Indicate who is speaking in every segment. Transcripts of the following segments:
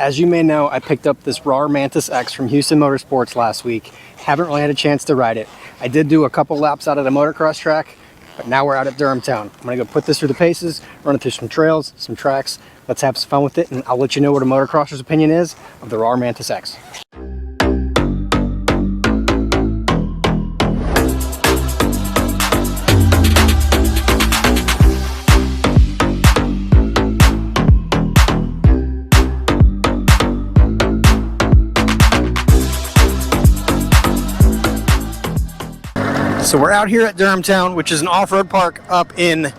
Speaker 1: As you may know, I picked up this Rawrr Mantis X from Houston Motorsports last week. Haven't really had a chance to ride it. I did do a couple laps out at a motocross track, but now we're out at Durhamtown. I'm gonna go put this through the paces, run it through some trails, some tracks. Let's have some fun with it, and I'll let you know what a motocrosser's opinion is of the Rawrr Mantis X. So we're out here at Durhamtown, which is an off-road park up in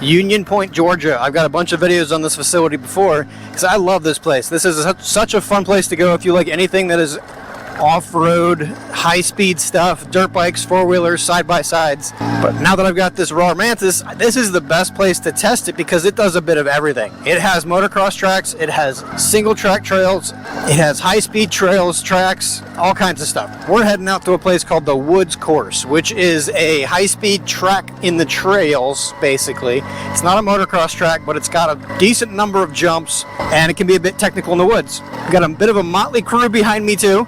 Speaker 1: Union Point, Georgia. I've got a bunch of videos on this facility before because I love this place. This is such a fun place to go if you like anything that is off-road, high-speed stuff, dirt bikes, four-wheelers, side-by-sides. But now that I've got this Rawrr Mantis, this is the best place to test it because it does a bit of everything. It has motocross tracks, it has single-track trails, it has high-speed trails, tracks, all kinds of stuff. We're heading out to a place called the Woods Course, which is a high-speed track in the trails, basically. It's not a motocross track, but it's got a decent number of jumps, and it can be a bit technical in the woods. We've got a bit of a motley crew behind me, too.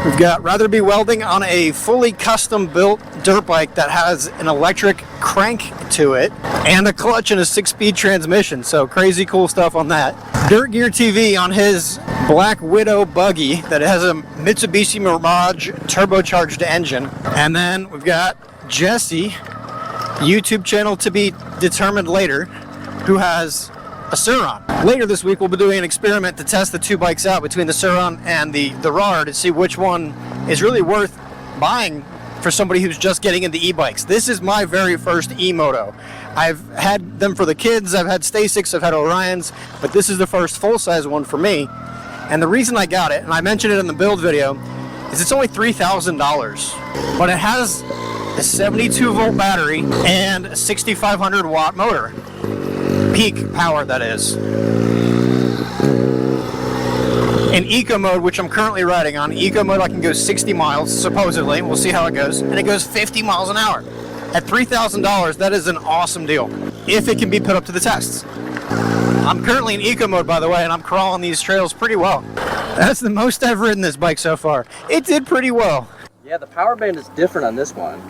Speaker 1: We've got Welding on a fully custom built dirt bike that has an electric crank to it and a clutch and a 6-speed transmission, so crazy cool stuff on that. Dirt Gear TV on his Black Widow buggy that has a Mitsubishi Mirage turbocharged engine. And then we've got Jesse, YouTube channel to be determined later, who has a Sur-Ron. Later this week we'll be doing an experiment to test the two bikes out between the Sur-Ron and the Rawrr to see which one is really worth buying for somebody who's just getting into e-bikes. This is my very first e-moto. I've had them for the kids, I've had Stasics, I've had Orions, but this is the first full-size one for me. And the reason I got it, and I mentioned it in the build video, is it's only $3,000, but it has a 72 volt battery and a 6,500 watt motor. Peak power, that is. In eco mode, which I'm currently riding on, eco mode I can go 60 miles, supposedly. We'll see how it goes. And it goes 50 miles an hour. At $3,000, that is an awesome deal, if it can be put up to the tests. I'm currently in eco mode, by the way, and I'm crawling these trails pretty well. That's the most I've ridden this bike so far. It did pretty well.
Speaker 2: Yeah, the power band is different on this one.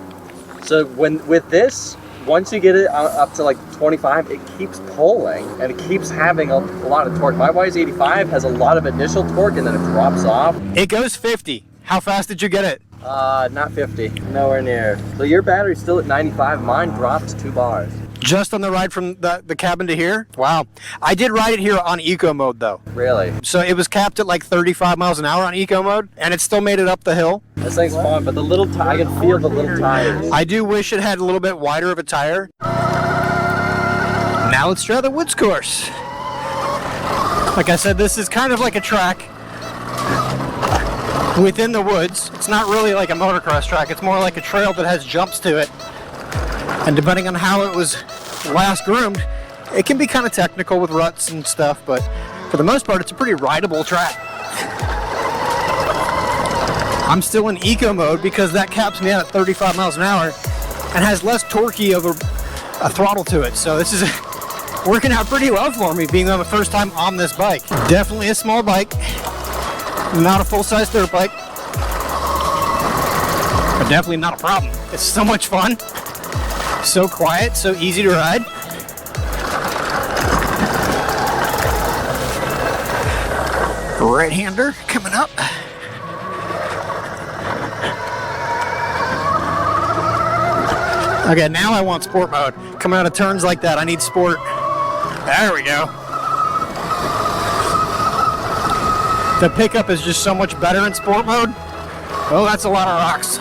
Speaker 2: So with this, once you get it up to like 25, it keeps pulling and it keeps having a lot of torque. My YZ85 has a lot of initial torque and then it drops off.
Speaker 1: It goes 50. How fast did you get it?
Speaker 2: Not 50, nowhere near. So your battery's still at 95, mine dropped 2 bars.
Speaker 1: Just on the ride from the cabin to here? Wow. I did ride it here on eco mode though.
Speaker 2: Really?
Speaker 1: So it was capped at like 35 miles an hour on eco mode, and it still made it up the hill.
Speaker 2: This thing's fun, but the little I can feel the little tires.
Speaker 1: I do wish it had a little bit wider of a tire. Now let's try the Woods Course. Like I said, this is kind of like a track within the woods. It's not really like a motocross track. It's more like a trail that has jumps to it. And depending on how it was last groomed, it can be kind of technical with ruts and stuff, but for the most part, it's a pretty rideable track. I'm still in eco mode because that caps me out at 35 miles an hour and has less torquey of a throttle to it. So this is working out pretty well for me, being on the first time on this bike. Definitely a small bike, not a full-size dirt bike, but definitely not a problem. It's so much fun. So quiet, so easy to ride. Right-hander coming up. Okay, now I want sport mode. Coming out of turns like that, I need sport. There we go. The pickup is just so much better in sport mode. Oh, that's a lot of rocks.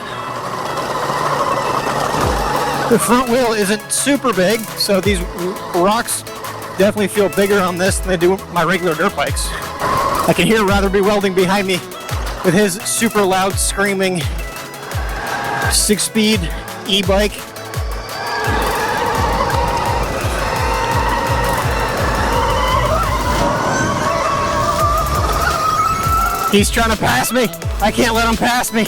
Speaker 1: The front wheel isn't super big, so these rocks definitely feel bigger on this than they do my regular dirt bikes. I can hear Welding behind me with his super loud screaming 6-speed e-bike. He's trying to pass me. I can't let him pass me.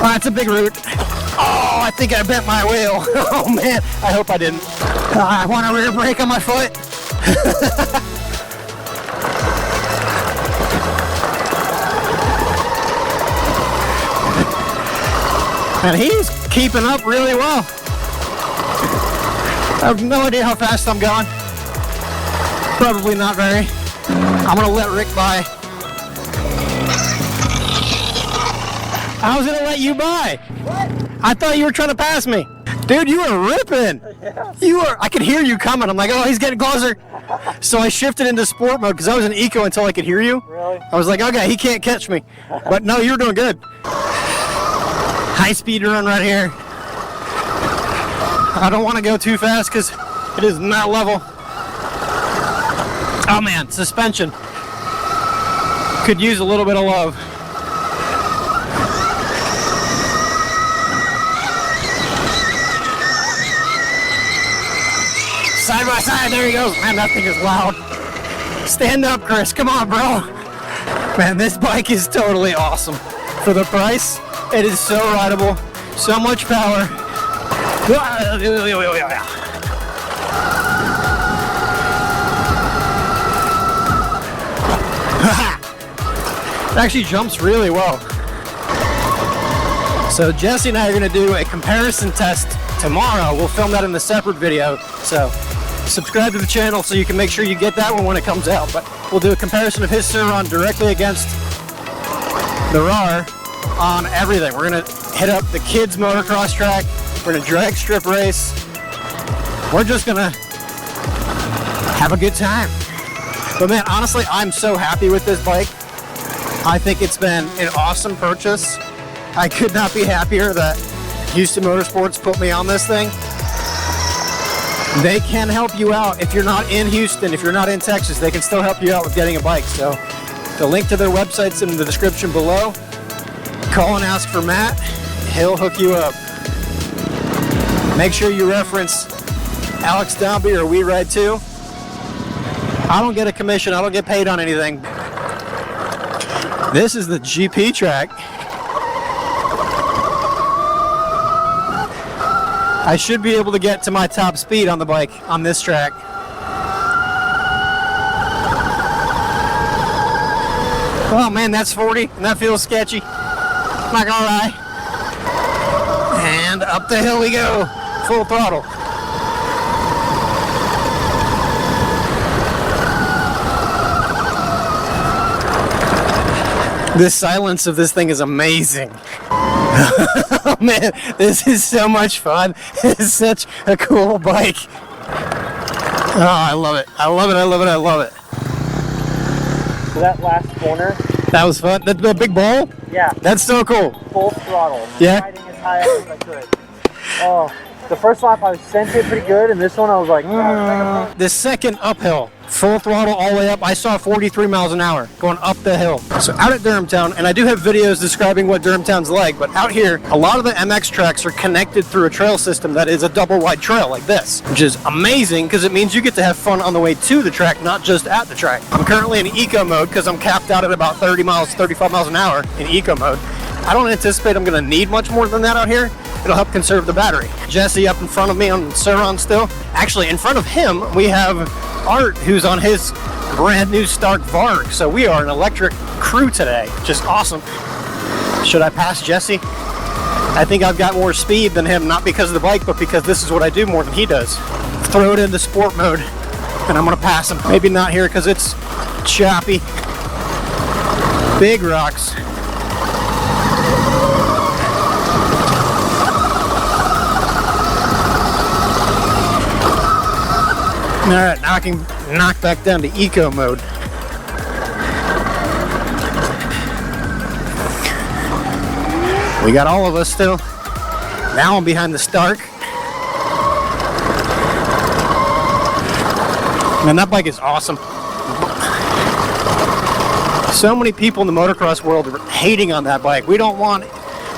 Speaker 1: Oh, that's a big root. Oh, I think I bent my wheel. Oh man, I hope I didn't. I want a rear brake on my foot. And he's keeping up really well. I have no idea how fast I'm going. Probably not very. I'm gonna let Rick by. I was gonna let you by.
Speaker 2: What?
Speaker 1: I thought you were trying to pass me. Dude, you were ripping.
Speaker 2: Yeah.
Speaker 1: You were, I could hear you coming. I'm like, oh, he's getting closer. So I shifted into sport mode because I was in eco until I could hear you.
Speaker 2: Really?
Speaker 1: I was like, okay, he can't catch me. But no, you're doing good. High speed run right here. I don't want to go too fast because it is not level. Oh man, suspension. Could use a little bit of love. Side by side, there he goes. Man, that thing is loud. Stand up, Chris. Come on, bro. Man, this bike is totally awesome. For the price, it is so rideable. So much power. It actually jumps really well. So Jesse and I are going to do a comparison test tomorrow. We'll film that in a separate video. So subscribe to the channel so you can make sure you get that one when it comes out. But we'll do a comparison of his Sur-Ron directly against the Rawrr on everything. We're going to hit up the kids motocross track. We're going to drag strip race. We're just going to have a good time. But man, honestly, I'm so happy with this bike. I think it's been an awesome purchase. I could not be happier that Houston Motorsports put me on this thing. They can help you out. If you're not in Houston, if you're not in Texas, they can still help you out with getting a bike. So the link to their website's in the description below. Call and ask for Matt. He'll hook you up. Make sure you reference Alex Dombey or We Ride Too. I don't get a commission. I don't get paid on anything. This is the GP track. I should be able to get to my top speed on the bike on this track. Oh man, that's 40 and that feels sketchy. Not gonna lie. And up the hill we go, full throttle. The silence of this thing is amazing. Oh man, this is so much fun. It's such a cool bike. Oh, I love it. I love it, I love it, I love it.
Speaker 2: So that last corner?
Speaker 1: That was fun. The big bowl?
Speaker 2: Yeah.
Speaker 1: That's so cool.
Speaker 2: Full throttle.
Speaker 1: Yeah.
Speaker 2: Riding as high up as I could. Oh, the first lap I was sent it pretty good, and this one I was like,
Speaker 1: The second uphill, full throttle all the way up, I saw 43 miles an hour going up the hill. So out at Durhamtown, and I do have videos describing what Durhamtown's like, but out here, a lot of the MX tracks are connected through a trail system that is a double wide trail like this, which is amazing because it means you get to have fun on the way to the track, not just at the track. I'm currently in eco mode because I'm capped out at about 30 miles, 35 miles an hour in eco mode. I don't anticipate I'm going to need much more than that out here. It'll help conserve the battery. Jesse up in front of me on Sur-Ron still. Actually, in front of him, we have Art, who's on his brand new Stark Varg. So we are an electric crew today, which is awesome. Should I pass Jesse? I think I've got more speed than him, not because of the bike, but because this is what I do more than he does. Throw it into sport mode, and I'm gonna pass him. Maybe not here because it's choppy. Big rocks. Alright, now I can knock back down to eco mode. We got all of us still. Now I'm behind the Stark. Man, that bike is awesome. So many people in the motocross world are hating on that bike. We don't want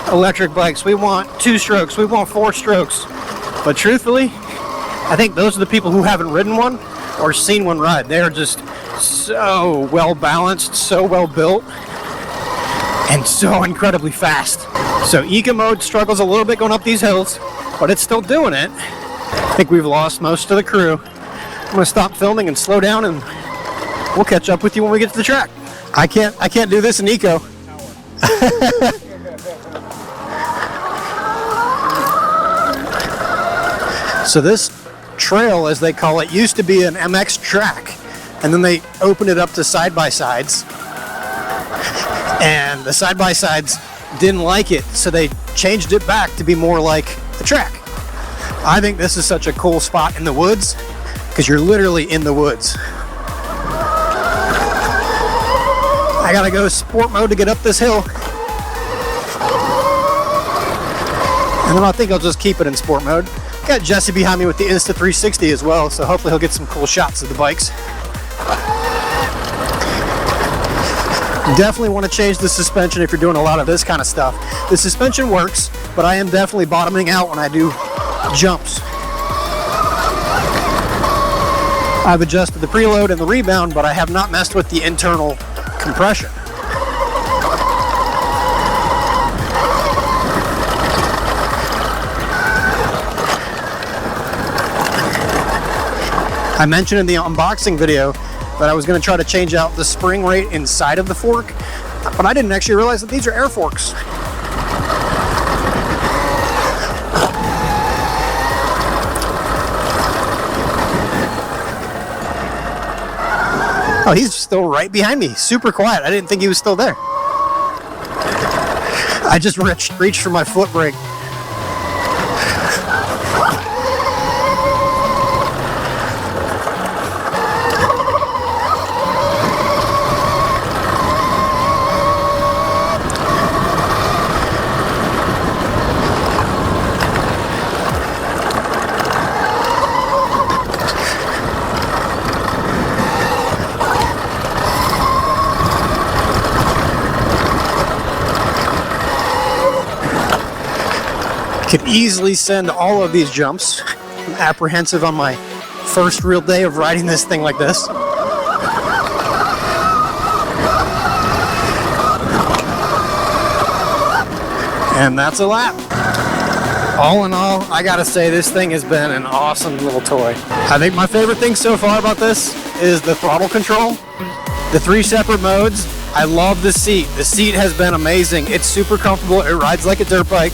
Speaker 1: electric bikes. We want 2 strokes. We want 4 strokes. But truthfully, I think those are the people who haven't ridden one or seen one ride. They are just so well balanced, so well built, and so incredibly fast. So Eco mode struggles a little bit going up these hills, but it's still doing it. I think we've lost most of the crew. I'm gonna stop filming and slow down, and we'll catch up with you when we get to the track. I can't do this in Eco. So this trail, as they call it, used to be an MX track, and then they opened it up to side-by-sides, and the side-by-sides didn't like it, so they changed it back to be more like a track. I think this is such a cool spot in the woods, because you're literally in the woods. I gotta go sport mode to get up this hill, and then I think I'll just keep it in sport mode. Got Jesse behind me with the Insta360 as well, so hopefully he'll get some cool shots of the bikes. Definitely want to change the suspension if you're doing a lot of this kind of stuff. The suspension works, but I am definitely bottoming out when I do jumps. I've adjusted the preload and the rebound, but I have not messed with the internal compression. I mentioned in the unboxing video that I was going to try to change out the spring rate inside of the fork, but I didn't actually realize that these are air forks. Oh, he's still right behind me, super quiet. I didn't think he was still there. I just reached for my foot brake. Could easily send all of these jumps. I'm apprehensive on my first real day of riding this thing like this. And that's a lap. All in all, I gotta say this thing has been an awesome little toy. I think my favorite thing so far about this is the throttle control. The 3 separate modes. I love the seat. The seat has been amazing. It's super comfortable. It rides like a dirt bike.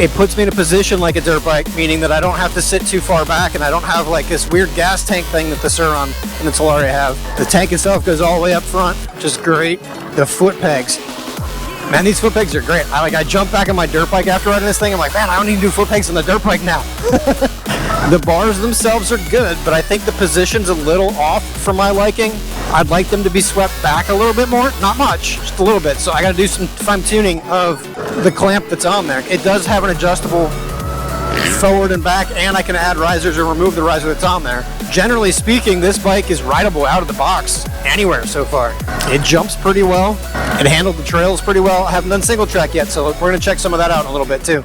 Speaker 1: It puts me in a position like a dirt bike, meaning that I don't have to sit too far back, and I don't have like this weird gas tank thing that the Sur-Ron and the Solari have. The tank itself goes all the way up front, which is great. The foot pegs. Man, these foot pegs are great. I jump back on my dirt bike after riding this thing. I'm like, man, I don't need to do foot pegs on the dirt bike now. The bars themselves are good, but I think the position's a little off for my liking. I'd like them to be swept back a little bit more. Not much, just a little bit. So I gotta do some fine tuning of the clamp that's on there. It does have an adjustable forward and back, and I can add risers or remove the riser that's on there. Generally speaking, this bike is rideable out of the box anywhere so far. It jumps pretty well. It handled the trails pretty well. I haven't done single track yet, so we're gonna check some of that out in a little bit too.